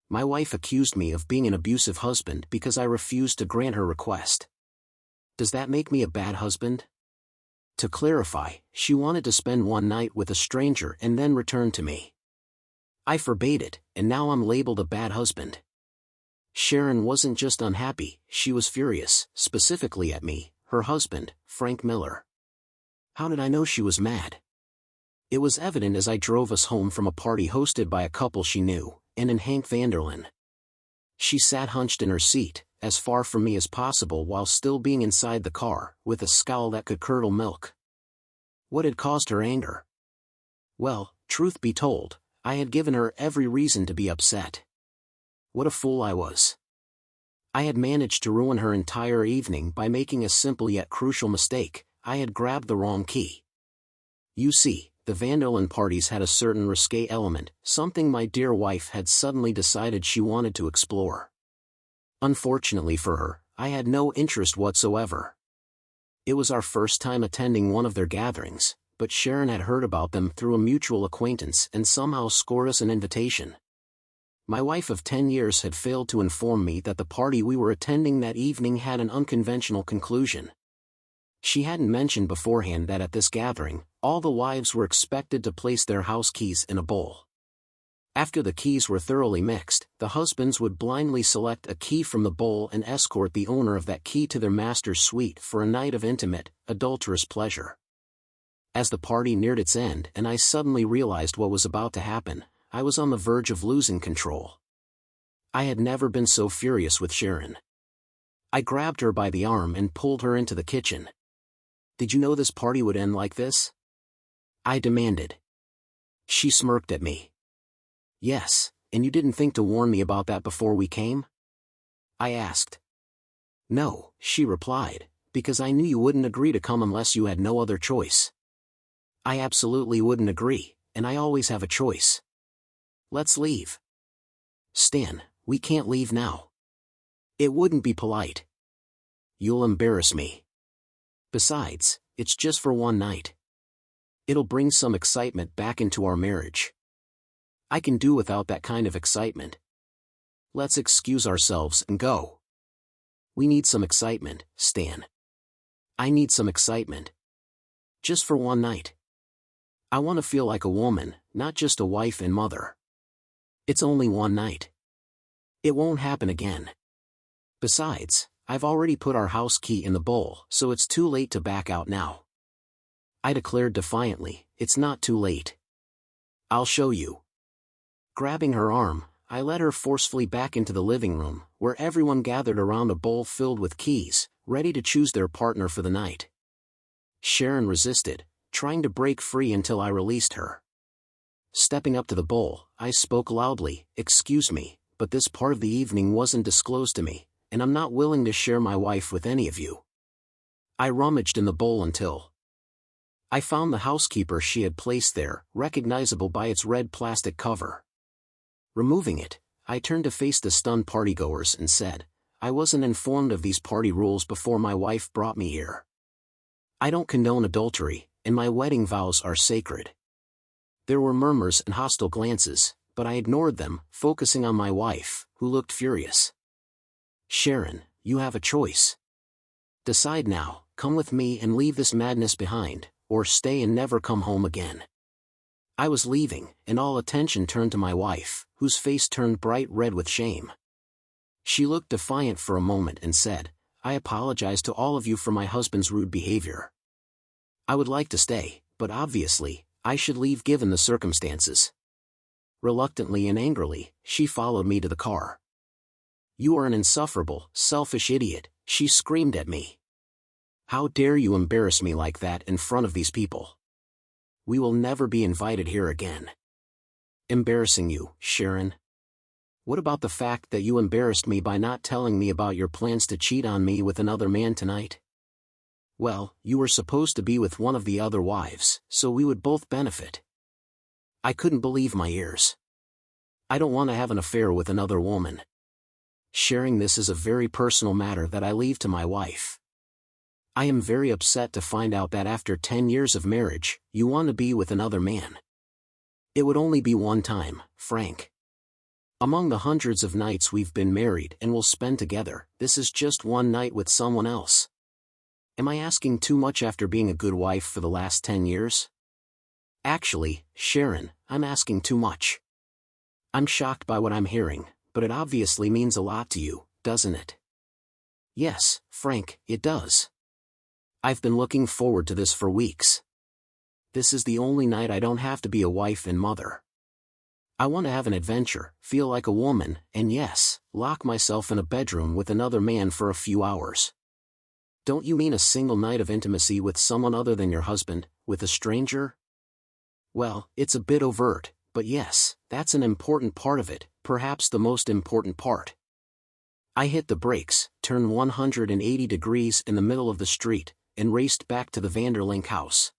My wife accused me of being an abusive husband because I refused to grant her request. Does that make me a bad husband? To clarify, she wanted to spend one night with a stranger and then return to me. I forbade it, and now I'm labeled a bad husband. Sharon wasn't just unhappy, she was furious, specifically at me, her husband, Frank Miller. How did I know she was mad? It was evident as I drove us home from a party hosted by a couple she knew, Ann and Hank Vanderlyn. She sat hunched in her seat, as far from me as possible while still being inside the car, with a scowl that could curdle milk. What had caused her anger? Well, truth be told, I had given her every reason to be upset. What a fool I was. I had managed to ruin her entire evening by making a simple yet crucial mistake. I had grabbed the wrong key. You see, the Vanderlyn parties had a certain risque element, something my dear wife had suddenly decided she wanted to explore. Unfortunately for her, I had no interest whatsoever. It was our first time attending one of their gatherings, but Sharon had heard about them through a mutual acquaintance and somehow scored us an invitation. My wife of 10 years had failed to inform me that the party we were attending that evening had an unconventional conclusion. She hadn't mentioned beforehand that at this gathering, all the wives were expected to place their house keys in a bowl. After the keys were thoroughly mixed, the husbands would blindly select a key from the bowl and escort the owner of that key to their master's suite for a night of intimate, adulterous pleasure. As the party neared its end and I suddenly realized what was about to happen, I was on the verge of losing control. I had never been so furious with Sharon. I grabbed her by the arm and pulled her into the kitchen. Did you know this party would end like this? I demanded. She smirked at me. Yes, and you didn't think to warn me about that before we came? I asked. No, she replied, because I knew you wouldn't agree to come unless you had no other choice. I absolutely wouldn't agree, and I always have a choice. Let's leave. Stan, we can't leave now. It wouldn't be polite. You'll embarrass me. Besides, it's just for one night. It'll bring some excitement back into our marriage. I can do without that kind of excitement. Let's excuse ourselves and go. We need some excitement, Stan. I need some excitement. Just for one night. I want to feel like a woman, not just a wife and mother. It's only one night. It won't happen again. Besides, I've already put our house key in the bowl, so it's too late to back out now. I declared defiantly, it's not too late. I'll show you. Grabbing her arm, I led her forcefully back into the living room, where everyone gathered around a bowl filled with keys, ready to choose their partner for the night. Sharon resisted, trying to break free until I released her. Stepping up to the bowl, I spoke loudly, "Excuse me, but this part of the evening wasn't disclosed to me, and I'm not willing to share my wife with any of you." I rummaged in the bowl until I found the housekeeper she had placed there, recognizable by its red plastic cover. Removing it, I turned to face the stunned partygoers and said, "I wasn't informed of these party rules before my wife brought me here. I don't condone adultery, and my wedding vows are sacred." There were murmurs and hostile glances, but I ignored them, focusing on my wife, who looked furious. "Sharon, you have a choice. Decide now, come with me and leave this madness behind, or stay and never come home again." I was leaving, and all attention turned to my wife, whose face turned bright red with shame. She looked defiant for a moment and said, "I apologize to all of you for my husband's rude behavior. I would like to stay, but obviously, I should leave given the circumstances." Reluctantly and angrily, she followed me to the car. "You are an insufferable, selfish idiot," she screamed at me. "How dare you embarrass me like that in front of these people? We will never be invited here again." "Embarrassing you, Sharon? What about the fact that you embarrassed me by not telling me about your plans to cheat on me with another man tonight? Well, you were supposed to be with one of the other wives, so we would both benefit." I couldn't believe my ears. "I don't want to have an affair with another woman. Sharing this is a very personal matter that I leave to my wife. I am very upset to find out that after 10 years of marriage, you want to be with another man. It would only be one time, Frank. Among the hundreds of nights we've been married and will spend together, this is just one night with someone else. Am I asking too much after being a good wife for the last 10 years? Actually, Sharon, I'm asking too much. I'm shocked by what I'm hearing, but it obviously means a lot to you, doesn't it? Yes, Frank, it does. I've been looking forward to this for weeks. This is the only night I don't have to be a wife and mother. I want to have an adventure, feel like a woman, and yes, lock myself in a bedroom with another man for a few hours. Don't you mean a single night of intimacy with someone other than your husband, with a stranger? Well, it's a bit overt, but yes, that's an important part of it, perhaps the most important part. I hit the brakes, turned 180 degrees in the middle of the street, and raced back to the Vanderlink house.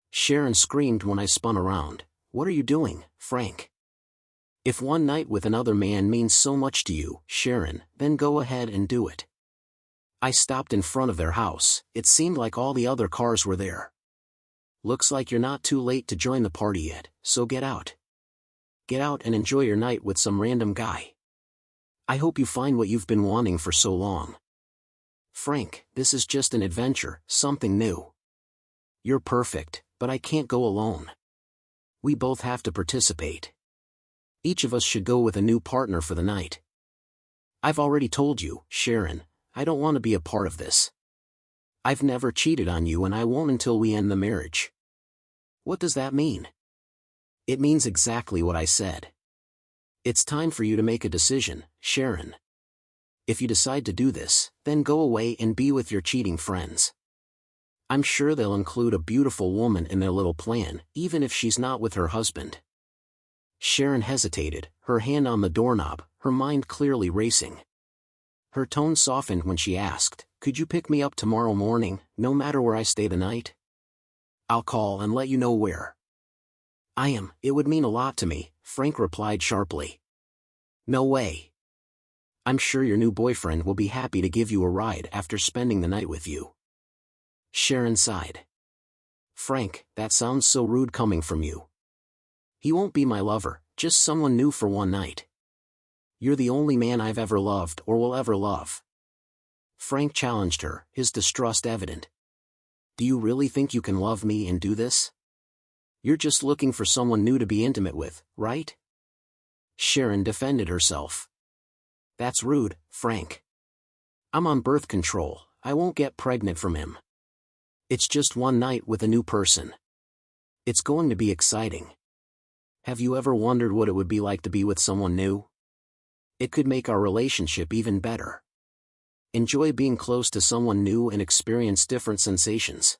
Sharon screamed when I spun around. What are you doing, Frank? If one night with another man means so much to you, Sharon, then go ahead and do it. I stopped in front of their house. It seemed like all the other cars were there. Looks like you're not too late to join the party yet, so get out. Get out and enjoy your night with some random guy. I hope you find what you've been wanting for so long. Frank, this is just an adventure, something new. You're perfect, but I can't go alone. We both have to participate. Each of us should go with a new partner for the night. I've already told you, Sharon, I don't want to be a part of this. I've never cheated on you and I won't until we end the marriage. What does that mean? It means exactly what I said. It's time for you to make a decision, Sharon. If you decide to do this, then go away and be with your cheating friends. I'm sure they'll include a beautiful woman in their little plan, even if she's not with her husband. Sharon hesitated, her hand on the doorknob, her mind clearly racing. Her tone softened when she asked, could you pick me up tomorrow morning, no matter where I stay the night? I'll call and let you know where. It would mean a lot to me, Frank replied sharply. No way. I'm sure your new boyfriend will be happy to give you a ride after spending the night with you. Sharon sighed. Frank, that sounds so rude coming from you. He won't be my lover, just someone new for one night. You're the only man I've ever loved or will ever love. Frank challenged her, his distrust evident. Do you really think you can love me and do this? You're just looking for someone new to be intimate with, right? Sharon defended herself. That's rude, Frank. I'm on birth control, I won't get pregnant from him. It's just one night with a new person. It's going to be exciting. Have you ever wondered what it would be like to be with someone new? It could make our relationship even better. Enjoy being close to someone new and experience different sensations.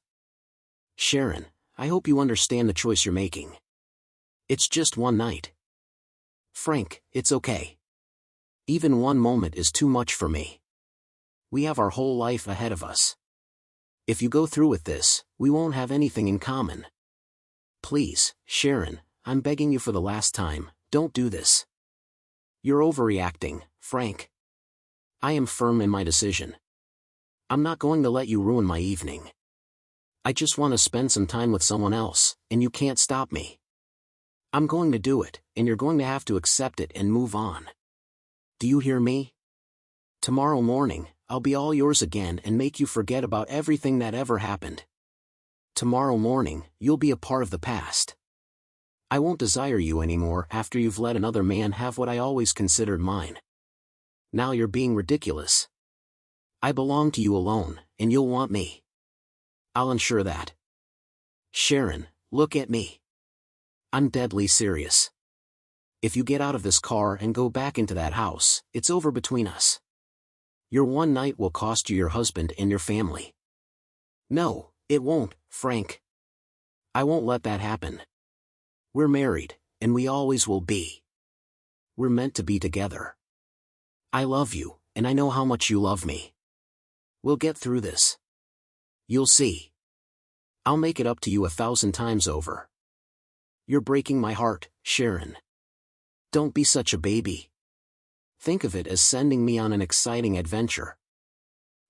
Sharon, I hope you understand the choice you're making. It's just one night. Frank, it's okay. Even one moment is too much for me. We have our whole life ahead of us. If you go through with this, we won't have anything in common. Please, Sharon, I'm begging you for the last time, don't do this. You're overreacting, Frank. I am firm in my decision. I'm not going to let you ruin my evening. I just want to spend some time with someone else, and you can't stop me. I'm going to do it, and you're going to have to accept it and move on. Do you hear me? Tomorrow morning, I'll be all yours again and make you forget about everything that ever happened. Tomorrow morning, you'll be a part of the past. I won't desire you anymore after you've let another man have what I always considered mine. Now you're being ridiculous. I belong to you alone, and you'll want me. I'll ensure that. Sharon, look at me. I'm deadly serious. If you get out of this car and go back into that house, it's over between us. Your one night will cost you your husband and your family. No, it won't, Frank. I won't let that happen. We're married, and we always will be. We're meant to be together. I love you, and I know how much you love me. We'll get through this. You'll see. I'll make it up to you 1,000 times over. You're breaking my heart, Sharon. Don't be such a baby. Think of it as sending me on an exciting adventure.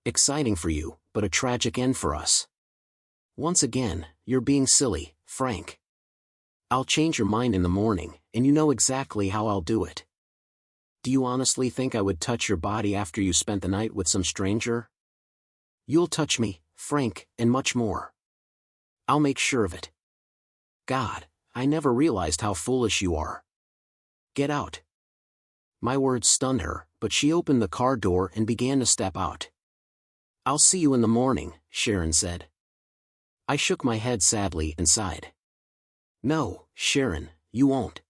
Exciting for you, but a tragic end for us. Once again, you're being silly, Frank. I'll change your mind in the morning, and you know exactly how I'll do it. Do you honestly think I would touch your body after you spent the night with some stranger? You'll touch me, Frank, and much more. I'll make sure of it. God, I never realized how foolish you are. Get out. My words stunned her, but she opened the car door and began to step out. I'll see you in the morning, Sharon said. I shook my head sadly and sighed. No, Sharon, you won't.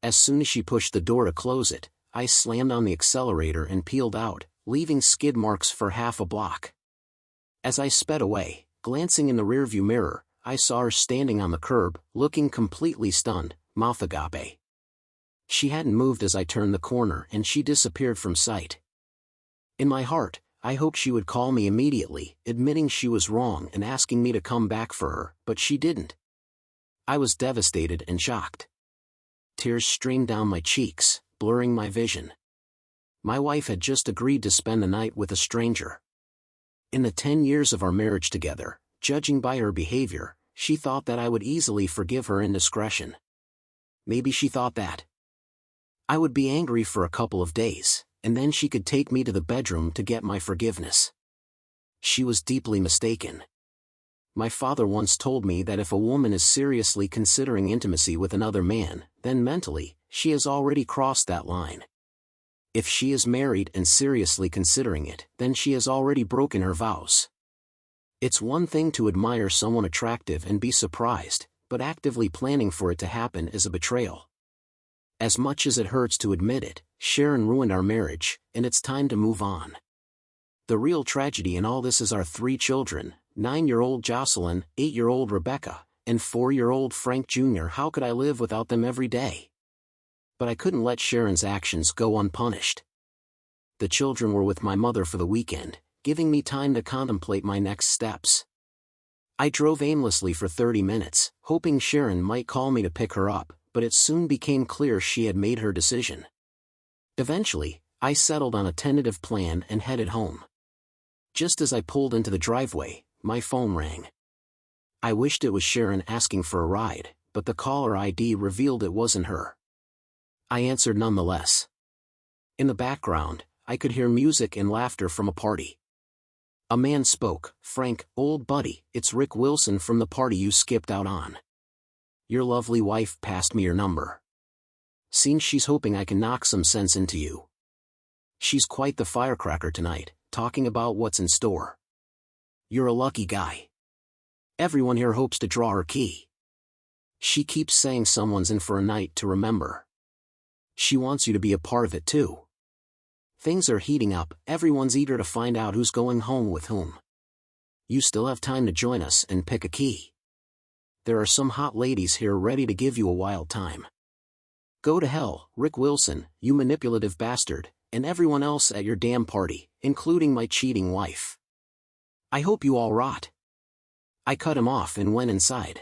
As soon as she pushed the door to close it, I slammed on the accelerator and peeled out, leaving skid marks for half a block. As I sped away, glancing in the rearview mirror, I saw her standing on the curb, looking completely stunned, mouth agape. She hadn't moved as I turned the corner and she disappeared from sight. In my heart, I hoped she would call me immediately, admitting she was wrong and asking me to come back for her, but she didn't. I was devastated and shocked. Tears streamed down my cheeks, blurring my vision. My wife had just agreed to spend the night with a stranger. In the 10 years of our marriage together, judging by her behavior, she thought that I would easily forgive her indiscretion. Maybe she thought that I would be angry for a couple of days, and then she could take me to the bedroom to get my forgiveness. She was deeply mistaken. My father once told me that if a woman is seriously considering intimacy with another man, then mentally, she has already crossed that line. If she is married and seriously considering it, then she has already broken her vows. It's one thing to admire someone attractive and be surprised, but actively planning for it to happen is a betrayal. As much as it hurts to admit it, Sharon ruined our marriage, and it's time to move on. The real tragedy in all this is our 3 children, 9-year-old Jocelyn, 8-year-old Rebecca, and 4-year-old Frank Jr. How could I live without them every day? But I couldn't let Sharon's actions go unpunished. The children were with my mother for the weekend, giving me time to contemplate my next steps. I drove aimlessly for 30 minutes, hoping Sharon might call me to pick her up, but it soon became clear she had made her decision. Eventually, I settled on a tentative plan and headed home. Just as I pulled into the driveway, my phone rang. I wished it was Sharon asking for a ride, but the caller ID revealed it wasn't her. I answered nonetheless. In the background, I could hear music and laughter from a party. A man spoke. Frank, old buddy, it's Rick Wilson from the party you skipped out on. Your lovely wife passed me your number. Seems she's hoping I can knock some sense into you. She's quite the firecracker tonight, talking about what's in store. You're a lucky guy. Everyone here hopes to draw her key. She keeps saying someone's in for a night to remember. She wants you to be a part of it too. Things are heating up, everyone's eager to find out who's going home with whom. You still have time to join us and pick a key. There are some hot ladies here ready to give you a wild time. Go to hell, Rick Wilson, you manipulative bastard, and everyone else at your damn party, including my cheating wife. I hope you all rot. I cut him off and went inside.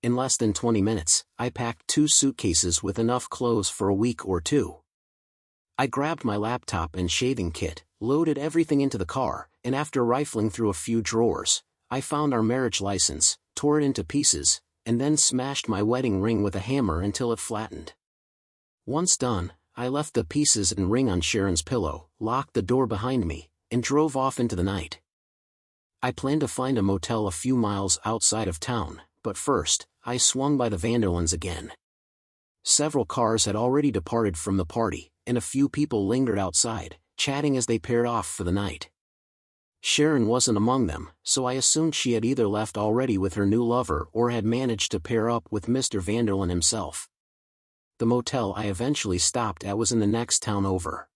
In less than 20 minutes, I packed 2 suitcases with enough clothes for a week or 2. I grabbed my laptop and shaving kit, loaded everything into the car, and after rifling through a few drawers, I found our marriage license, tore it into pieces, and then smashed my wedding ring with a hammer until it flattened. Once done, I left the pieces and ring on Sharon's pillow, locked the door behind me, and drove off into the night. I planned to find a motel a few miles outside of town, but first, I swung by the Vanderlins again. Several cars had already departed from the party, and a few people lingered outside, chatting as they paired off for the night. Sharon wasn't among them, so I assumed she had either left already with her new lover or had managed to pair up with Mr. Vanderlyn himself. The motel I eventually stopped at was in the next town over.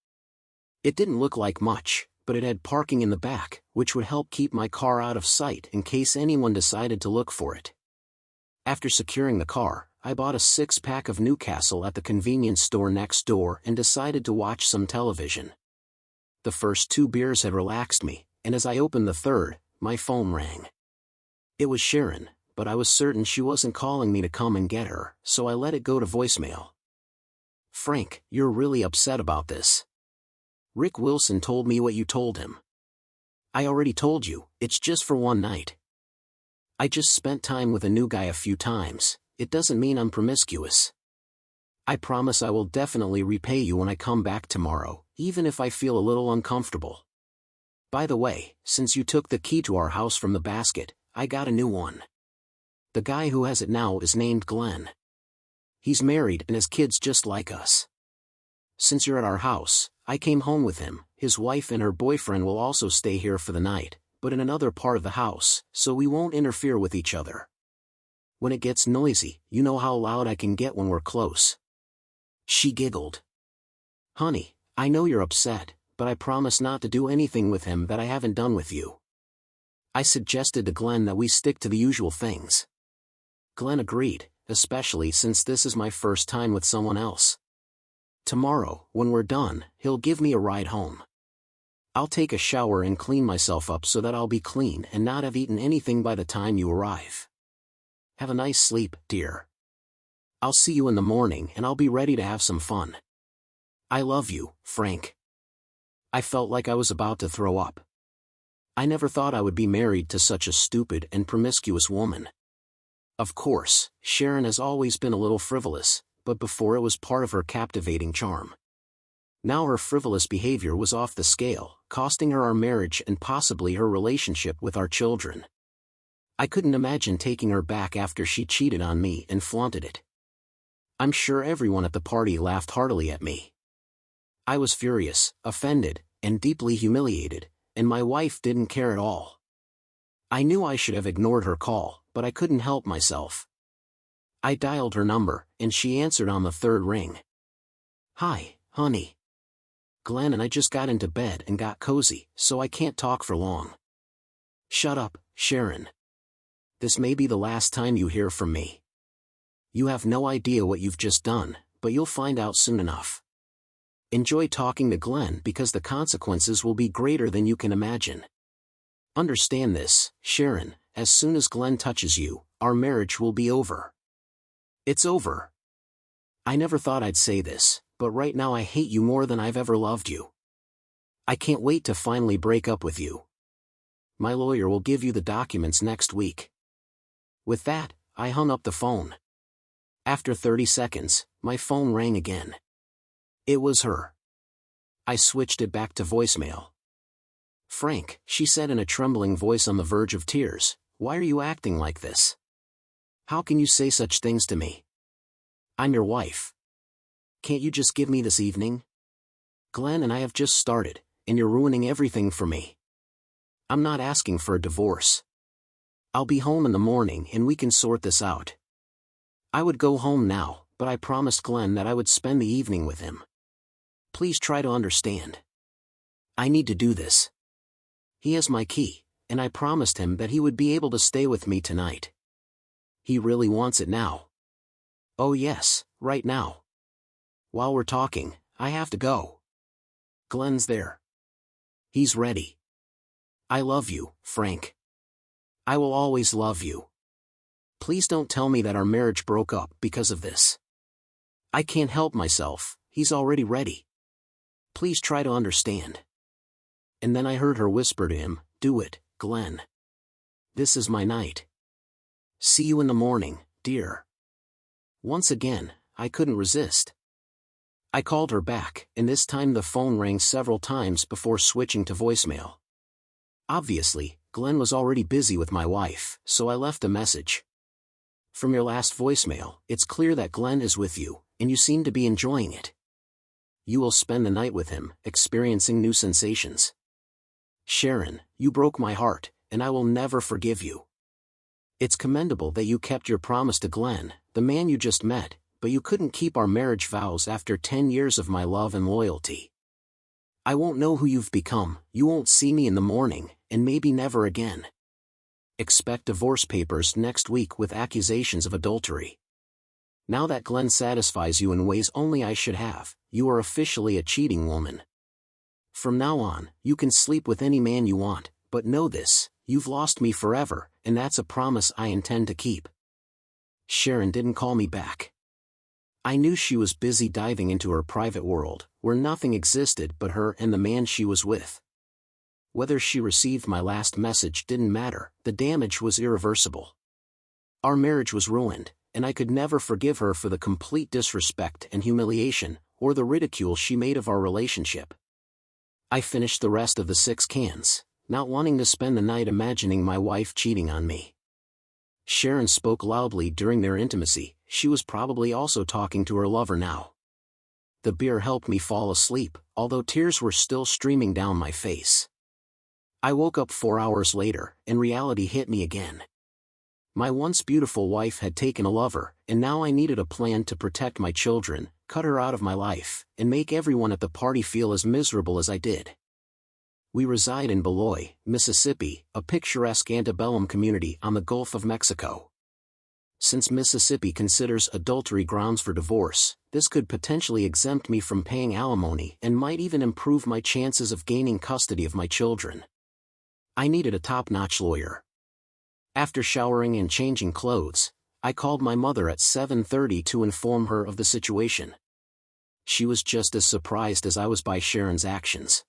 It didn't look like much, but it had parking in the back, which would help keep my car out of sight in case anyone decided to look for it. After securing the car, I bought a 6-pack of Newcastle at the convenience store next door and decided to watch some television. The first 2 beers had relaxed me, and as I opened the third, my phone rang. It was Sharon, but I was certain she wasn't calling me to come and get her, so I let it go to voicemail. Frank, you're really upset about this. Rick Wilson told me what you told him. I already told you, it's just for one night. I just spent time with a new guy a few times, it doesn't mean I'm promiscuous. I promise I will definitely repay you when I come back tomorrow, even if I feel a little uncomfortable. By the way, since you took the key to our house from the basket, I got a new one. The guy who has it now is named Glenn. He's married and has kids just like us. Since you're at our house, I came home with him. His wife and her boyfriend will also stay here for the night, but in another part of the house, so we won't interfere with each other. When it gets noisy, you know how loud I can get when we're close. She giggled. Honey, I know you're upset, but I promise not to do anything with him that I haven't done with you. I suggested to Glenn that we stick to the usual things. Glenn agreed, especially since this is my first time with someone else. Tomorrow, when we're done, he'll give me a ride home. I'll take a shower and clean myself up so that I'll be clean and not have eaten anything by the time you arrive. Have a nice sleep, dear. I'll see you in the morning and I'll be ready to have some fun. I love you, Frank. I felt like I was about to throw up. I never thought I would be married to such a stupid and promiscuous woman. Of course, Sharon has always been a little frivolous, but before it was part of her captivating charm. Now her frivolous behavior was off the scale, costing her our marriage and possibly her relationship with our children. I couldn't imagine taking her back after she cheated on me and flaunted it. I'm sure everyone at the party laughed heartily at me. I was furious, offended, and deeply humiliated, and my wife didn't care at all. I knew I should have ignored her call, but I couldn't help myself. I dialed her number, and she answered on the third ring. Hi, honey. Glenn and I just got into bed and got cozy, so I can't talk for long. Shut up, Sharon. This may be the last time you hear from me. You have no idea what you've just done, but you'll find out soon enough. Enjoy talking to Glenn because the consequences will be greater than you can imagine. Understand this, Sharon, as soon as Glenn touches you, our marriage will be over. It's over. I never thought I'd say this, but right now I hate you more than I've ever loved you. I can't wait to finally break up with you. My lawyer will give you the documents next week. With that, I hung up the phone. After 30 seconds, my phone rang again. It was her. I switched it back to voicemail. Frank, she said in a trembling voice on the verge of tears, why are you acting like this? How can you say such things to me? I'm your wife. Can't you just give me this evening? Glenn and I have just started, and you're ruining everything for me. I'm not asking for a divorce. I'll be home in the morning and we can sort this out. I would go home now, but I promised Glenn that I would spend the evening with him. Please try to understand. I need to do this. He has my key, and I promised him that he would be able to stay with me tonight. He really wants it now. Oh yes, right now. While we're talking, I have to go. Glenn's there. He's ready. I love you, Frank. I will always love you. Please don't tell me that our marriage broke up because of this. I can't help myself, he's already ready. Please try to understand. And then I heard her whisper to him, do it, Glenn. This is my night. See you in the morning, dear. Once again, I couldn't resist. I called her back, and this time the phone rang several times before switching to voicemail. Obviously, Glenn was already busy with my wife, so I left a message. From your last voicemail, it's clear that Glenn is with you, and you seem to be enjoying it. You will spend the night with him, experiencing new sensations. Sharon, you broke my heart, and I will never forgive you. It's commendable that you kept your promise to Glenn, the man you just met, but you couldn't keep our marriage vows after 10 years of my love and loyalty. I won't know who you've become, you won't see me in the morning, and maybe never again. Expect divorce papers next week with accusations of adultery. Now that Glenn satisfies you in ways only I should have, you are officially a cheating woman. From now on, you can sleep with any man you want, but know this, you've lost me forever, and that's a promise I intend to keep. Sharon didn't call me back. I knew she was busy diving into her private world, where nothing existed but her and the man she was with. Whether she received my last message didn't matter, the damage was irreversible. Our marriage was ruined, and I could never forgive her for the complete disrespect and humiliation, or the ridicule she made of our relationship. I finished the rest of the 6 cans, not wanting to spend the night imagining my wife cheating on me. Sharon spoke loudly during their intimacy. She was probably also talking to her lover now. The beer helped me fall asleep, although tears were still streaming down my face. I woke up 4 hours later, and reality hit me again. My once beautiful wife had taken a lover, and now I needed a plan to protect my children, cut her out of my life, and make everyone at the party feel as miserable as I did. We reside in Beloit, Mississippi, a picturesque antebellum community on the Gulf of Mexico. Since Mississippi considers adultery grounds for divorce, this could potentially exempt me from paying alimony and might even improve my chances of gaining custody of my children. I needed a top-notch lawyer. After showering and changing clothes, I called my mother at 7:30 to inform her of the situation. She was just as surprised as I was by Sharon's actions.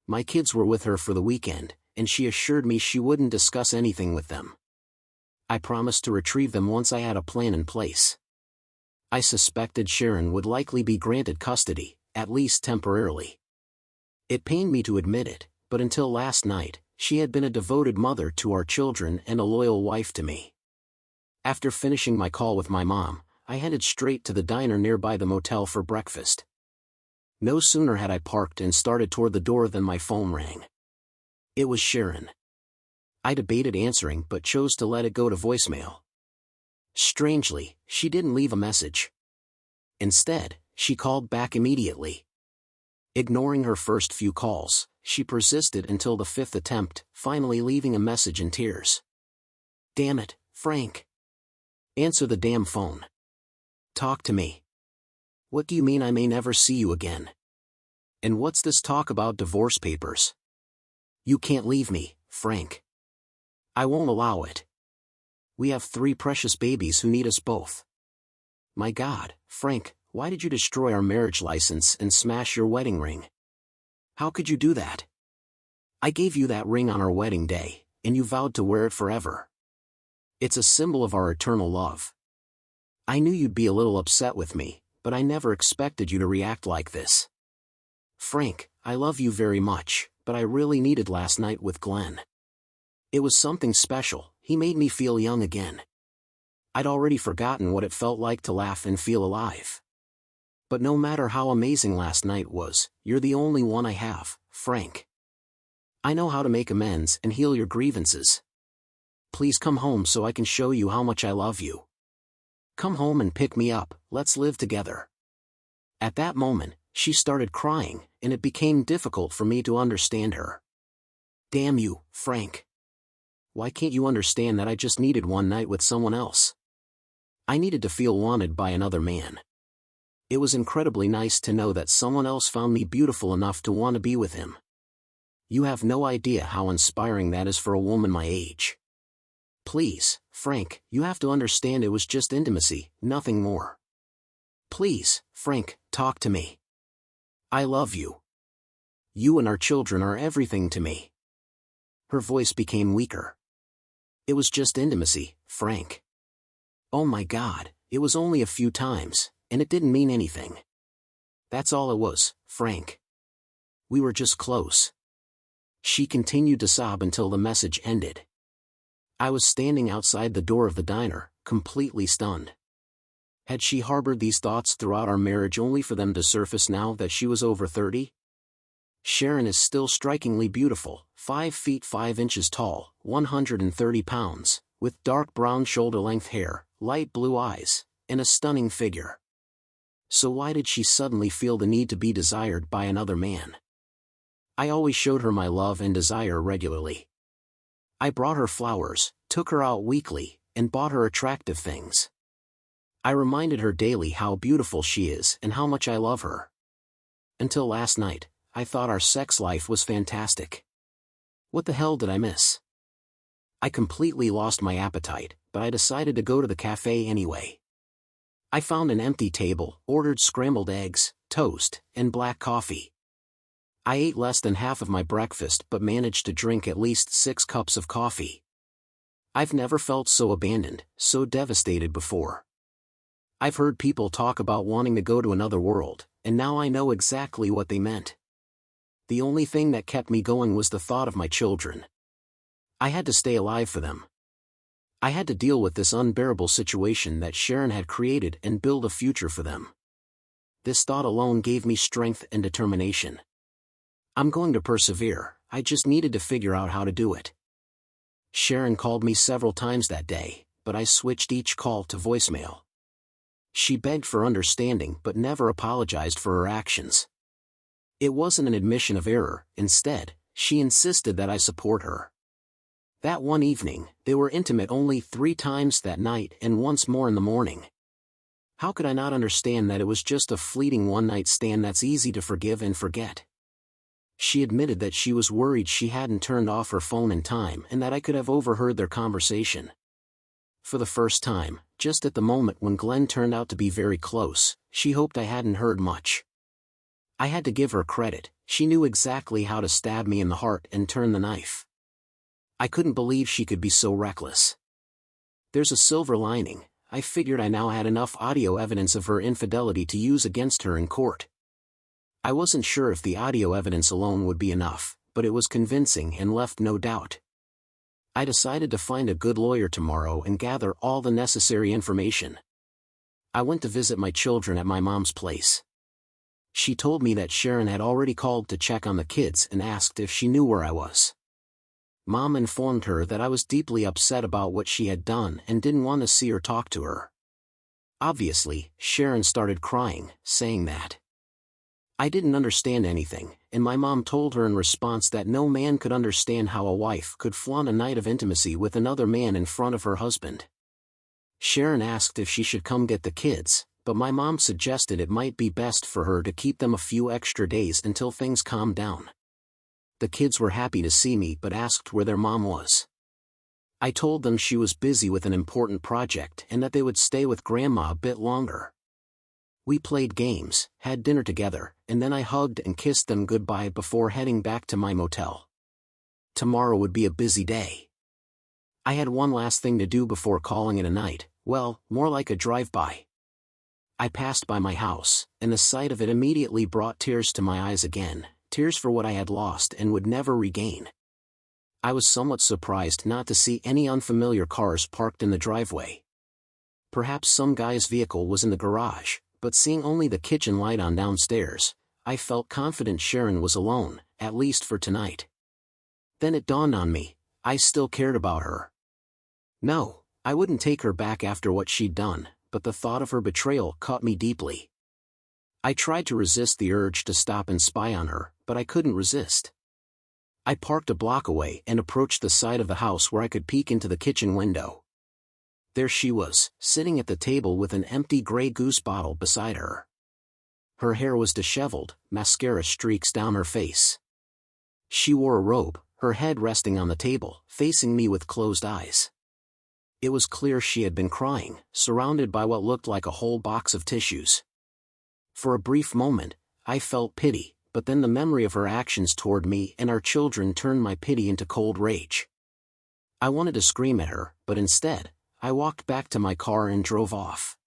My kids were with her for the weekend, and she assured me she wouldn't discuss anything with them. I promised to retrieve them once I had a plan in place. I suspected Sharon would likely be granted custody, at least temporarily. It pained me to admit it, but until last night, she had been a devoted mother to our children and a loyal wife to me. After finishing my call with my mom, I headed straight to the diner nearby the motel for breakfast. No sooner had I parked and started toward the door than my phone rang. It was Sharon. I debated answering but chose to let it go to voicemail. Strangely, she didn't leave a message. Instead, she called back immediately. Ignoring her first few calls, she persisted until the 5th attempt, finally leaving a message in tears. "Damn it, Frank. Answer the damn phone. Talk to me. What do you mean I may never see you again? And what's this talk about divorce papers? You can't leave me, Frank. I won't allow it. We have 3 precious babies who need us both. My God, Frank, why did you destroy our marriage license and smash your wedding ring? How could you do that? I gave you that ring on our wedding day, and you vowed to wear it forever. It's a symbol of our eternal love. I knew you'd be a little upset with me, but I never expected you to react like this. Frank, I love you very much, but I really needed last night with Glenn. It was something special. He made me feel young again. I'd already forgotten what it felt like to laugh and feel alive. But no matter how amazing last night was, you're the only one I have, Frank. I know how to make amends and heal your grievances. Please come home so I can show you how much I love you. Come home and pick me up, let's live together." At that moment, she started crying, and it became difficult for me to understand her. Damn you, Frank. Why can't you understand that I just needed one night with someone else? I needed to feel wanted by another man. It was incredibly nice to know that someone else found me beautiful enough to want to be with him. You have no idea how inspiring that is for a woman my age. Please, Frank, you have to understand it was just intimacy, nothing more. Please, Frank, talk to me. I love you. You and our children are everything to me. Her voice became weaker. It was just intimacy, Frank. Oh my God, it was only a few times, and it didn't mean anything. That's all it was, Frank. We were just close. She continued to sob until the message ended. I was standing outside the door of the diner, completely stunned. Had she harbored these thoughts throughout our marriage only for them to surface now that she was over 30? Sharon is still strikingly beautiful, 5 feet 5 inches tall, 130 pounds, with dark brown shoulder-length hair, light blue eyes, and a stunning figure. So why did she suddenly feel the need to be desired by another man? I always showed her my love and desire regularly. I brought her flowers, took her out weekly, and bought her attractive things. I reminded her daily how beautiful she is and how much I love her. Until last night, I thought our sex life was fantastic. What the hell did I miss? I completely lost my appetite, but I decided to go to the cafe anyway. I found an empty table, ordered scrambled eggs, toast, and black coffee. I ate less than half of my breakfast but managed to drink at least 6 cups of coffee. I've never felt so abandoned, so devastated before. I've heard people talk about wanting to go to another world, and now I know exactly what they meant. The only thing that kept me going was the thought of my children. I had to stay alive for them. I had to deal with this unbearable situation that Sharon had created and build a future for them. This thought alone gave me strength and determination. I'm going to persevere, I just needed to figure out how to do it. Sharon called me several times that day, but I switched each call to voicemail. She begged for understanding but never apologized for her actions. It wasn't an admission of error, instead, she insisted that I support her. That one evening, they were intimate only 3 times that night and once more in the morning. How could I not understand that it was just a fleeting one-night stand that's easy to forgive and forget? She admitted that she was worried she hadn't turned off her phone in time and that I could have overheard their conversation. For the first time, just at the moment when Glenn turned out to be very close, she hoped I hadn't heard much. I had to give her credit, she knew exactly how to stab me in the heart and turn the knife. I couldn't believe she could be so reckless. There's a silver lining, I figured I now had enough audio evidence of her infidelity to use against her in court. I wasn't sure if the audio evidence alone would be enough, but it was convincing and left no doubt. I decided to find a good lawyer tomorrow and gather all the necessary information. I went to visit my children at my mom's place. She told me that Sharon had already called to check on the kids and asked if she knew where I was. Mom informed her that I was deeply upset about what she had done and didn't want to see or talk to her. Obviously, Sharon started crying, saying that I didn't understand anything, and my mom told her in response that no man could understand how a wife could flaunt a night of intimacy with another man in front of her husband. Sharon asked if she should come get the kids, but my mom suggested it might be best for her to keep them a few extra days until things calmed down. The kids were happy to see me but asked where their mom was. I told them she was busy with an important project and that they would stay with Grandma a bit longer. We played games, had dinner together, and then I hugged and kissed them goodbye before heading back to my motel. Tomorrow would be a busy day. I had one last thing to do before calling it a night, well, more like a drive-by. I passed by my house, and the sight of it immediately brought tears to my eyes again, tears for what I had lost and would never regain. I was somewhat surprised not to see any unfamiliar cars parked in the driveway. Perhaps some guy's vehicle was in the garage, but seeing only the kitchen light on downstairs, I felt confident Sharon was alone, at least for tonight. Then it dawned on me, I still cared about her. No, I wouldn't take her back after what she'd done, but the thought of her betrayal caught me deeply. I tried to resist the urge to stop and spy on her, but I couldn't resist. I parked a block away and approached the side of the house where I could peek into the kitchen window. There she was, sitting at the table with an empty Grey Goose bottle beside her. Her hair was disheveled, mascara streaks down her face. She wore a robe, her head resting on the table, facing me with closed eyes. It was clear she had been crying, surrounded by what looked like a whole box of tissues. For a brief moment, I felt pity, but then the memory of her actions toward me and our children turned my pity into cold rage. I wanted to scream at her, but instead, I walked back to my car and drove off.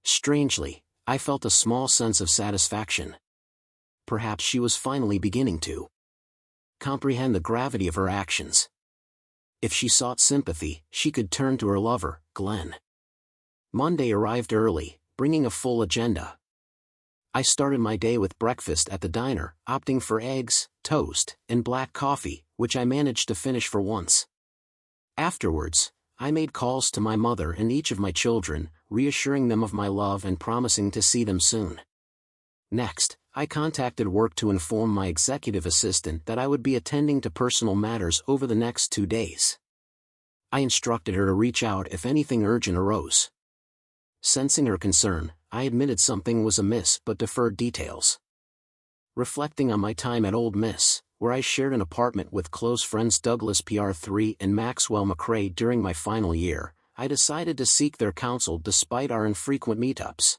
Strangely, I felt a small sense of satisfaction. Perhaps she was finally beginning to comprehend the gravity of her actions. If she sought sympathy, she could turn to her lover, Glenn. Monday arrived early, bringing a full agenda. I started my day with breakfast at the diner, opting for eggs, toast, and black coffee, which I managed to finish for once. Afterwards, I made calls to my mother and each of my children, reassuring them of my love and promising to see them soon. Next, I contacted work to inform my executive assistant that I would be attending to personal matters over the next 2 days. I instructed her to reach out if anything urgent arose. Sensing her concern, I admitted something was amiss but deferred details. Reflecting on my time at Old Miss, where I shared an apartment with close friends Douglas PR3 and Maxwell McRae during my final year, I decided to seek their counsel despite our infrequent meetups.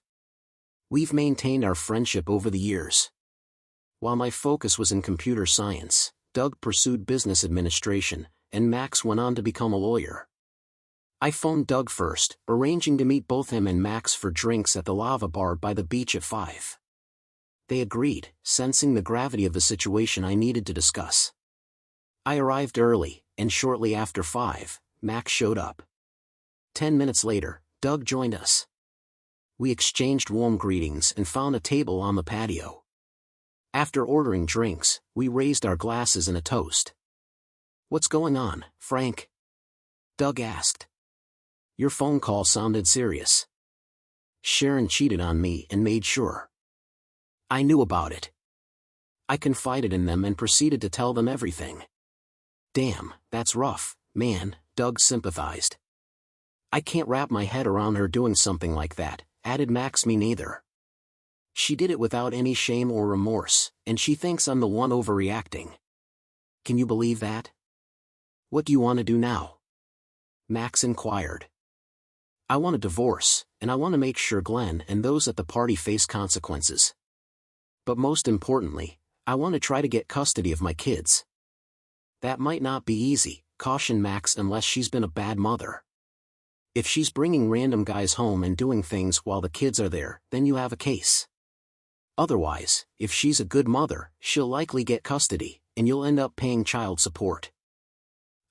We've maintained our friendship over the years. While my focus was in computer science, Doug pursued business administration, and Max went on to become a lawyer. I phoned Doug first, arranging to meet both him and Max for drinks at the Lava Bar by the beach at 5. They agreed, sensing the gravity of the situation I needed to discuss. I arrived early, and shortly after 5, Max showed up. 10 minutes later, Doug joined us. We exchanged warm greetings and found a table on the patio. After ordering drinks, we raised our glasses in a toast. "What's going on, Frank?" Doug asked. "Your phone call sounded serious." "Sharon cheated on me and made sure. I knew about it." I confided in them and proceeded to tell them everything. "Damn, that's rough, man," Doug sympathized. "I can't wrap my head around her doing something like that," added Max. "Me neither. She did it without any shame or remorse, and she thinks I'm the one overreacting. Can you believe that?" "What do you want to do now?" Max inquired. "I want a divorce, and I want to make sure Glenn and those at the party face consequences. But most importantly, I want to try to get custody of my kids." "That might not be easy," cautioned Max, "unless she's been a bad mother. If she's bringing random guys home and doing things while the kids are there, then you have a case. Otherwise, if she's a good mother, she'll likely get custody, and you'll end up paying child support.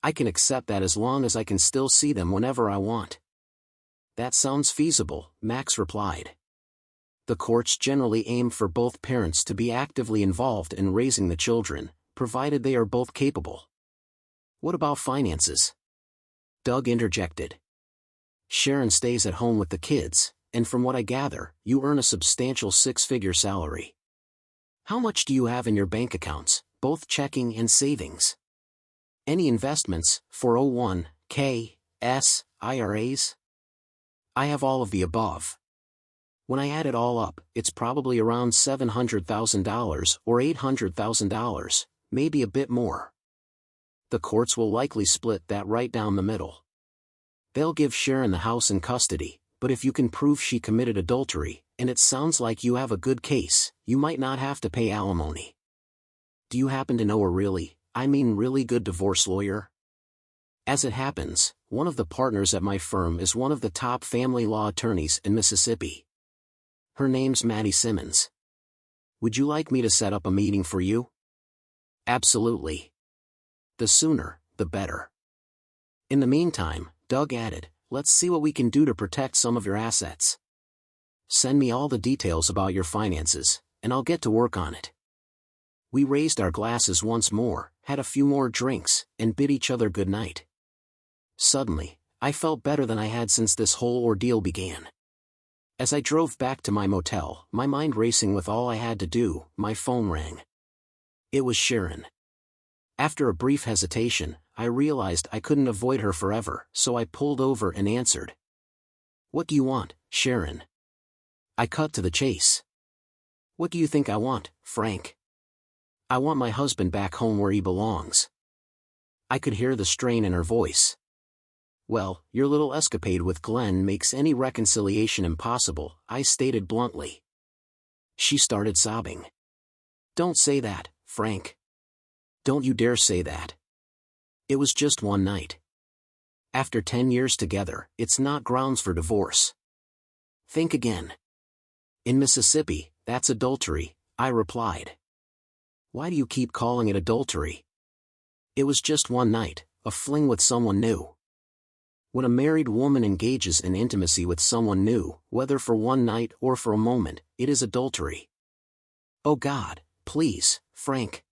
I can accept that as long as I can still see them whenever I want." "That sounds feasible," Max replied. "The courts generally aim for both parents to be actively involved in raising the children, provided they are both capable." "What about finances?" Doug interjected. "Sharon stays at home with the kids, and from what I gather, you earn a substantial 6-figure salary. How much do you have in your bank accounts, both checking and savings? Any investments, 401(k)s, IRAs?" "I have all of the above. When I add it all up, it's probably around $700,000 or $800,000, maybe a bit more. The courts will likely split that right down the middle. They'll give Sharon the house in custody, but if you can prove she committed adultery, and it sounds like you have a good case, you might not have to pay alimony. Do you happen to know a really good divorce lawyer?" "As it happens, one of the partners at my firm is one of the top family law attorneys in Mississippi. Her name's Maddie Simmons. Would you like me to set up a meeting for you?" "Absolutely. The sooner, the better." In the meantime, Doug added, "Let's see what we can do to protect some of your assets. Send me all the details about your finances, and I'll get to work on it." We raised our glasses once more, had a few more drinks, and bid each other good night. Suddenly, I felt better than I had since this whole ordeal began. As I drove back to my motel, my mind racing with all I had to do, my phone rang. It was Sharon. After a brief hesitation, I realized I couldn't avoid her forever, so I pulled over and answered. "What do you want, Sharon?" I cut to the chase. "What do you think I want, Frank?" "I want my husband back home where he belongs." I could hear the strain in her voice. "Well, your little escapade with Glenn makes any reconciliation impossible," I stated bluntly. She started sobbing. "Don't say that, Frank. Don't you dare say that. It was just one night. After 10 years together, it's not grounds for divorce. Think again. In Mississippi, that's adultery," I replied. "Why do you keep calling it adultery? It was just one night, a fling with someone new. When a married woman engages in intimacy with someone new, whether for one night or for a moment, it is adultery." "Oh God, please, Frank.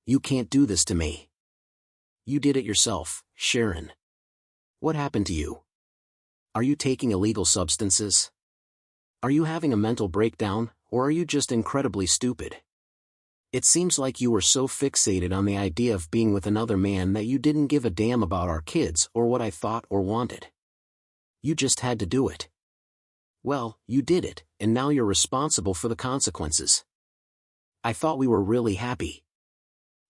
You can't do this to me. You did it yourself, Sharon. What happened to you? Are you taking illegal substances? Are you having a mental breakdown, or are you just incredibly stupid? It seems like you were so fixated on the idea of being with another man that you didn't give a damn about our kids or what I thought or wanted. You just had to do it. Well, you did it, and now you're responsible for the consequences. I thought we were really happy.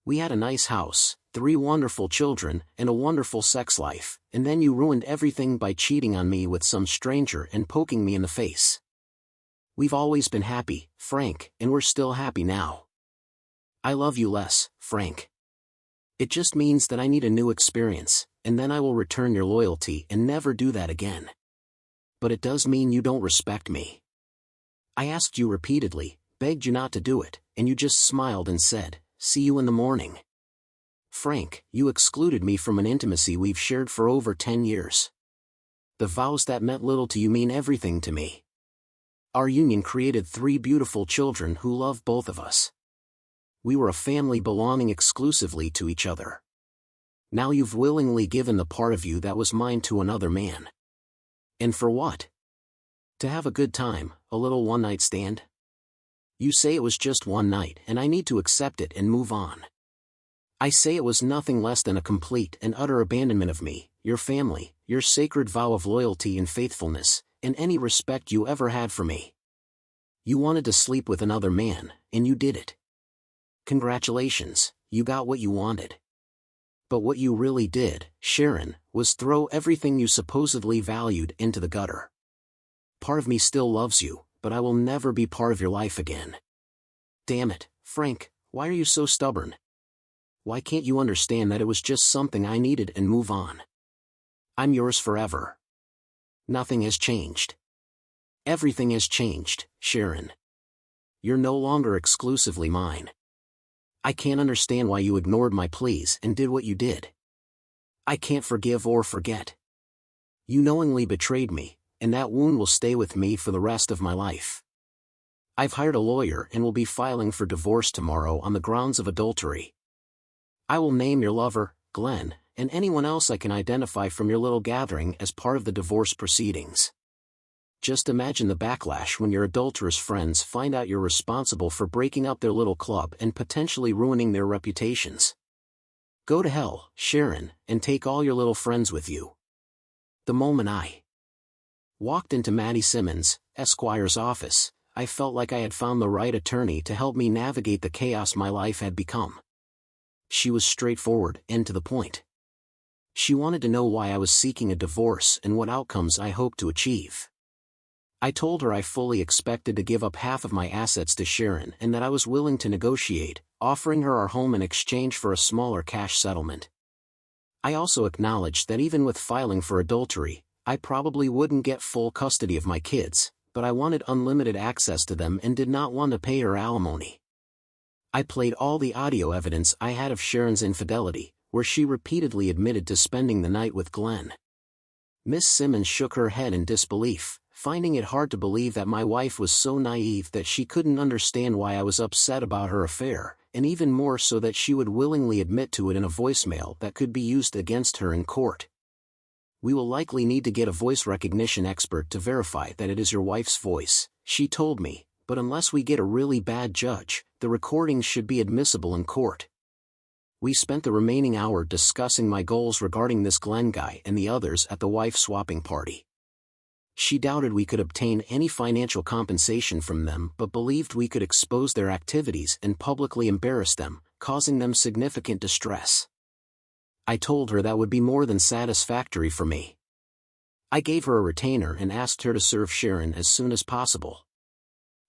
We had a nice house, 3 wonderful children, and a wonderful sex life, and then you ruined everything by cheating on me with some stranger and poking me in the face. We've always been happy, Frank, and we're still happy now. I love you less, Frank. It just means that I need a new experience, and then I will return your loyalty and never do that again. But it does mean you don't respect me. I asked you repeatedly, begged you not to do it, and you just smiled and said, see you in the morning. Frank, you excluded me from an intimacy we've shared for over 10 years. The vows that meant little to you mean everything to me. Our union created 3 beautiful children who love both of us. We were a family belonging exclusively to each other. Now you've willingly given the part of you that was mine to another man. And for what? To have a good time, a little one-night stand? You say it was just one night and I need to accept it and move on. I say it was nothing less than a complete and utter abandonment of me, your family, your sacred vow of loyalty and faithfulness, and any respect you ever had for me. You wanted to sleep with another man, and you did it. Congratulations, you got what you wanted. But what you really did, Sharon, was throw everything you supposedly valued into the gutter. Part of me still loves you, but I will never be part of your life again. Damn it, Frank, why are you so stubborn? Why can't you understand that it was just something I needed and move on? I'm yours forever. Nothing has changed. Everything has changed, Sharon. You're no longer exclusively mine. I can't understand why you ignored my pleas and did what you did. I can't forgive or forget. You knowingly betrayed me, and that wound will stay with me for the rest of my life. I've hired a lawyer and will be filing for divorce tomorrow on the grounds of adultery. I will name your lover, Glenn, and anyone else I can identify from your little gathering as part of the divorce proceedings. Just imagine the backlash when your adulterous friends find out you're responsible for breaking up their little club and potentially ruining their reputations. Go to hell, Sharon, and take all your little friends with you. The moment I walked into Maddie Simmons, Esquire's office, I felt like I had found the right attorney to help me navigate the chaos my life had become. She was straightforward and to the point. She wanted to know why I was seeking a divorce and what outcomes I hoped to achieve. I told her I fully expected to give up half of my assets to Sharon and that I was willing to negotiate, offering her our home in exchange for a smaller cash settlement. I also acknowledged that even with filing for adultery, I probably wouldn't get full custody of my kids, but I wanted unlimited access to them and did not want to pay her alimony. I played all the audio evidence I had of Sharon's infidelity, where she repeatedly admitted to spending the night with Glenn. Miss Simmons shook her head in disbelief, finding it hard to believe that my wife was so naive that she couldn't understand why I was upset about her affair, and even more so that she would willingly admit to it in a voicemail that could be used against her in court. We will likely need to get a voice recognition expert to verify that it is your wife's voice, she told me, but unless we get a really bad judge, the recordings should be admissible in court. We spent the remaining hour discussing my goals regarding this Glenn guy and the others at the wife-swapping party. She doubted we could obtain any financial compensation from them but believed we could expose their activities and publicly embarrass them, causing them significant distress. I told her that would be more than satisfactory for me. I gave her a retainer and asked her to serve Sharon as soon as possible.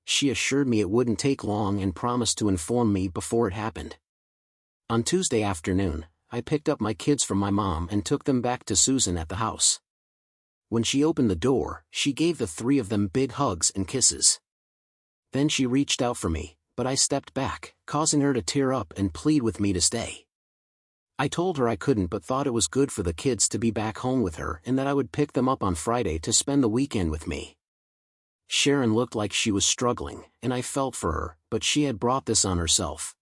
She assured me it wouldn't take long and promised to inform me before it happened. On Tuesday afternoon, I picked up my kids from my mom and took them back to Susan at the house. When she opened the door, she gave the 3 of them big hugs and kisses. Then she reached out for me, but I stepped back, causing her to tear up and plead with me to stay. I told her I couldn't but thought it was good for the kids to be back home with her and that I would pick them up on Friday to spend the weekend with me. Sharon looked like she was struggling, and I felt for her, but she had brought this on herself.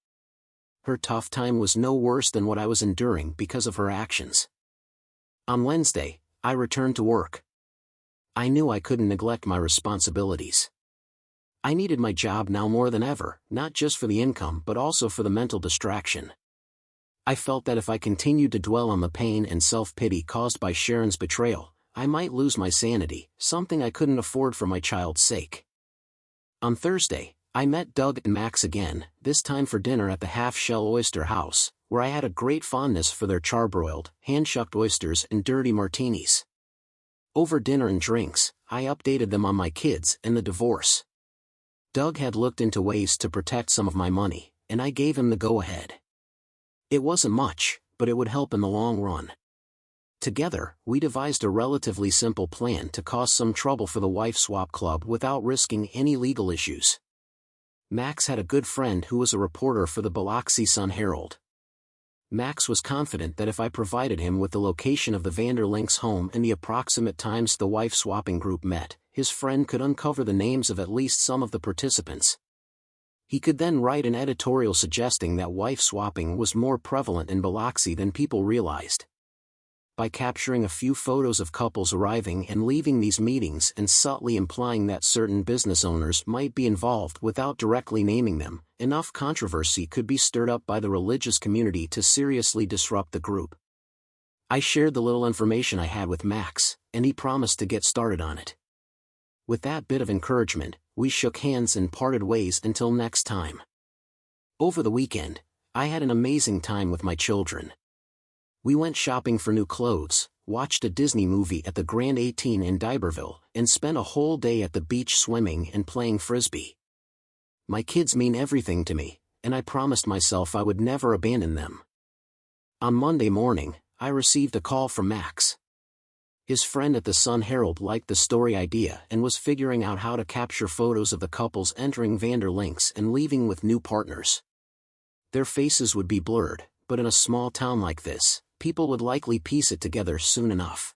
Her tough time was no worse than what I was enduring because of her actions. On Wednesday, I returned to work. I knew I couldn't neglect my responsibilities. I needed my job now more than ever, not just for the income but also for the mental distraction. I felt that if I continued to dwell on the pain and self-pity caused by Sharon's betrayal, I might lose my sanity, something I couldn't afford for my child's sake. On Thursday, I met Doug and Max again, this time for dinner at the Half-Shell Oyster House, where I had a great fondness for their charbroiled, hand-shucked oysters and dirty martinis. Over dinner and drinks, I updated them on my kids and the divorce. Doug had looked into ways to protect some of my money, and I gave him the go-ahead. It wasn't much, but it would help in the long run. Together, we devised a relatively simple plan to cause some trouble for the wife swap club without risking any legal issues. Max had a good friend who was a reporter for the Biloxi Sun-Herald. Max was confident that if I provided him with the location of the Vanderlinks' home and the approximate times the wife-swapping group met, his friend could uncover the names of at least some of the participants. He could then write an editorial suggesting that wife-swapping was more prevalent in Biloxi than people realized. By capturing a few photos of couples arriving and leaving these meetings and subtly implying that certain business owners might be involved without directly naming them, enough controversy could be stirred up by the religious community to seriously disrupt the group. I shared the little information I had with Max, and he promised to get started on it. With that bit of encouragement, we shook hands and parted ways until next time. Over the weekend, I had an amazing time with my children. We went shopping for new clothes, watched a Disney movie at the Grand 18 in D'Iberville, and spent a whole day at the beach swimming and playing frisbee. My kids mean everything to me, and I promised myself I would never abandon them. On Monday morning, I received a call from Max. His friend at the Sun-Herald liked the story idea and was figuring out how to capture photos of the couples entering Vanderlinks and leaving with new partners. Their faces would be blurred, but in a small town like this, people would likely piece it together soon enough.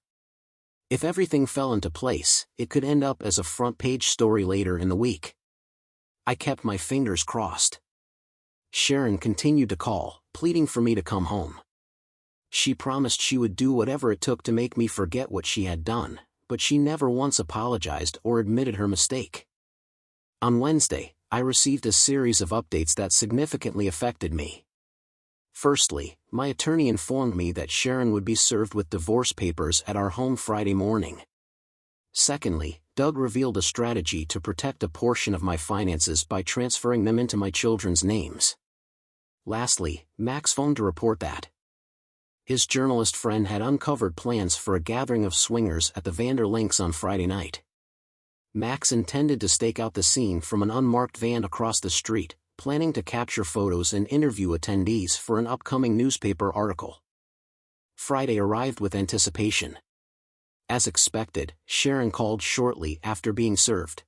If everything fell into place, it could end up as a front-page story later in the week. I kept my fingers crossed. Sharon continued to call, pleading for me to come home. She promised she would do whatever it took to make me forget what she had done, but she never once apologized or admitted her mistake. On Wednesday, I received a series of updates that significantly affected me. Firstly, my attorney informed me that Sharon would be served with divorce papers at our home Friday morning. Secondly, Doug revealed a strategy to protect a portion of my finances by transferring them into my children's names. Lastly, Max phoned to report that his journalist friend had uncovered plans for a gathering of swingers at the Vanderlinks on Friday night. Max intended to stake out the scene from an unmarked van across the street, planning to capture photos and interview attendees for an upcoming newspaper article. Friday arrived with anticipation. As expected, Sharon called shortly after being served.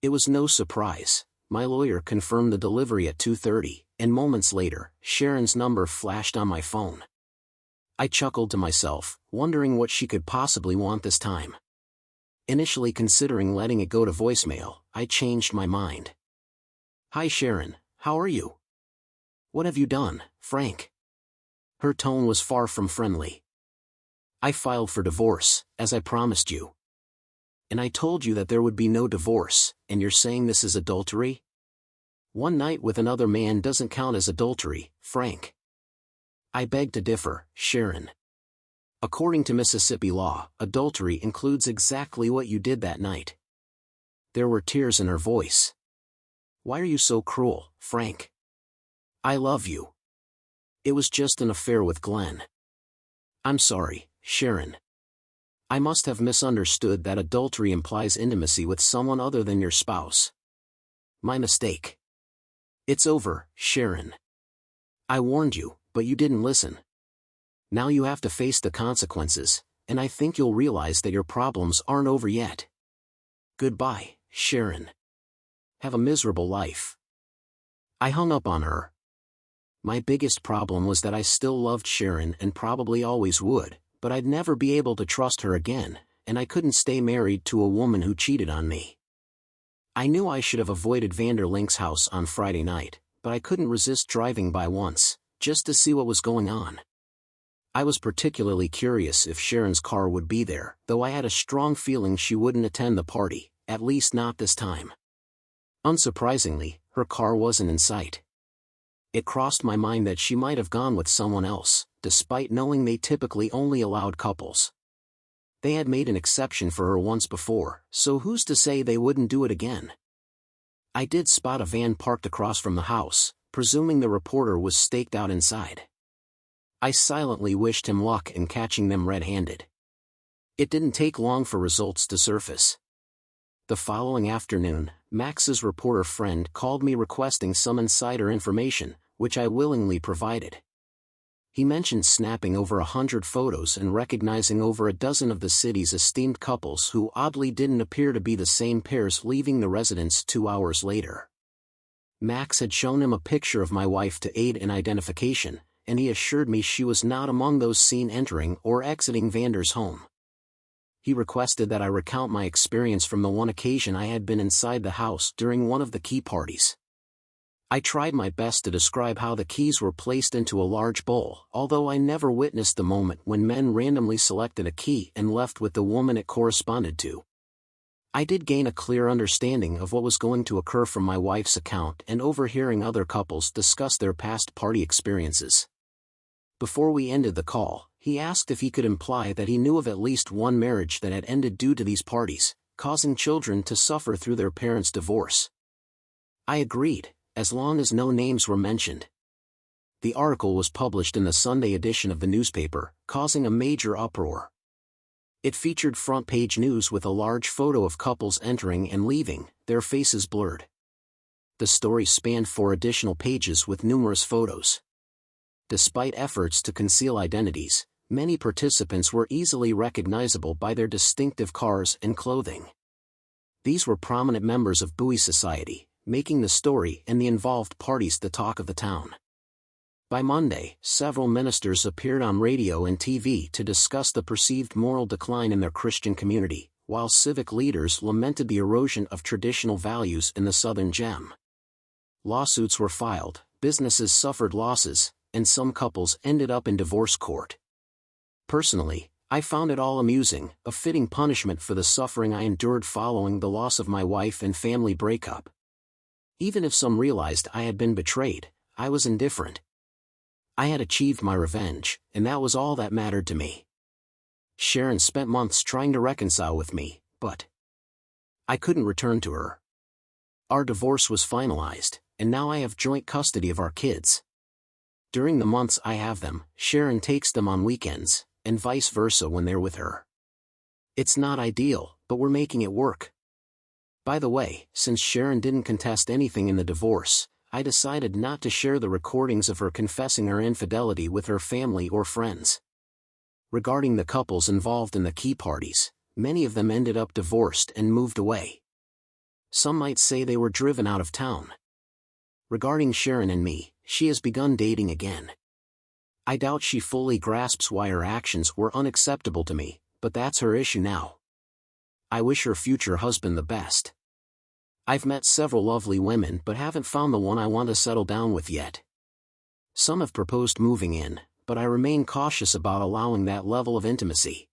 It was no surprise. My lawyer confirmed the delivery at 2:30, and moments later, Sharon's number flashed on my phone. I chuckled to myself, wondering what she could possibly want this time. Initially considering letting it go to voicemail, I changed my mind. "Hi Sharon, how are you? What have you done, Frank?" Her tone was far from friendly. "I filed for divorce, as I promised you. And I told you that there would be no divorce, and you're saying this is adultery? One night with another man doesn't count as adultery, Frank." "I beg to differ, Sharon. According to Mississippi law, adultery includes exactly what you did that night." There were tears in her voice. "Why are you so cruel, Frank? I love you. It was just an affair with Glenn." "I'm sorry, Sharon. I must have misunderstood that adultery implies intimacy with someone other than your spouse. My mistake. It's over, Sharon. I warned you, but you didn't listen. Now you have to face the consequences, and I think you'll realize that your problems aren't over yet. Goodbye, Sharon. Have a miserable life." I hung up on her. My biggest problem was that I still loved Sharon and probably always would, but I'd never be able to trust her again, and I couldn't stay married to a woman who cheated on me. I knew I should have avoided Vanderlink's house on Friday night, but I couldn't resist driving by once, just to see what was going on. I was particularly curious if Sharon's car would be there, though I had a strong feeling she wouldn't attend the party, at least not this time. Unsurprisingly, her car wasn't in sight. It crossed my mind that she might have gone with someone else, despite knowing they typically only allowed couples. They had made an exception for her once before, so who's to say they wouldn't do it again? I did spot a van parked across from the house, presuming the reporter was staked out inside. I silently wished him luck in catching them red-handed. It didn't take long for results to surface. The following afternoon, Max's reporter friend called me requesting some insider information, which I willingly provided. He mentioned snapping over 100 photos and recognizing over a dozen of the city's esteemed couples who oddly didn't appear to be the same pairs leaving the residence 2 hours later. Max had shown him a picture of my wife to aid in identification, and he assured me she was not among those seen entering or exiting Vander's home. He requested that I recount my experience from the one occasion I had been inside the house during one of the key parties. I tried my best to describe how the keys were placed into a large bowl, although I never witnessed the moment when men randomly selected a key and left with the woman it corresponded to. I did gain a clear understanding of what was going to occur from my wife's account and overhearing other couples discuss their past party experiences. Before we ended the call, he asked if he could imply that he knew of at least one marriage that had ended due to these parties, causing children to suffer through their parents' divorce. I agreed, as long as no names were mentioned. The article was published in the Sunday edition of the newspaper, causing a major uproar. It featured front-page news with a large photo of couples entering and leaving, their faces blurred. The story spanned 4 additional pages with numerous photos. Despite efforts to conceal identities, many participants were easily recognizable by their distinctive cars and clothing. These were prominent members of Bowie society, making the story and the involved parties the talk of the town. By Monday, several ministers appeared on radio and TV to discuss the perceived moral decline in their Christian community, while civic leaders lamented the erosion of traditional values in the Southern Gem. Lawsuits were filed, businesses suffered losses, and some couples ended up in divorce court. Personally, I found it all amusing, a fitting punishment for the suffering I endured following the loss of my wife and family breakup. Even if some realized I had been betrayed, I was indifferent. I had achieved my revenge, and that was all that mattered to me. Sharon spent months trying to reconcile with me, but I couldn't return to her. Our divorce was finalized, and now I have joint custody of our kids. During the months I have them, Sharon takes them on weekends, and vice versa when they're with her. It's not ideal, but we're making it work. By the way, since Sharon didn't contest anything in the divorce, I decided not to share the recordings of her confessing her infidelity with her family or friends. Regarding the couples involved in the key parties, many of them ended up divorced and moved away. Some might say they were driven out of town. Regarding Sharon and me, she has begun dating again. I doubt she fully grasps why her actions were unacceptable to me, but that's her issue now. I wish her future husband the best. I've met several lovely women but haven't found the one I want to settle down with yet. Some have proposed moving in, but I remain cautious about allowing that level of intimacy.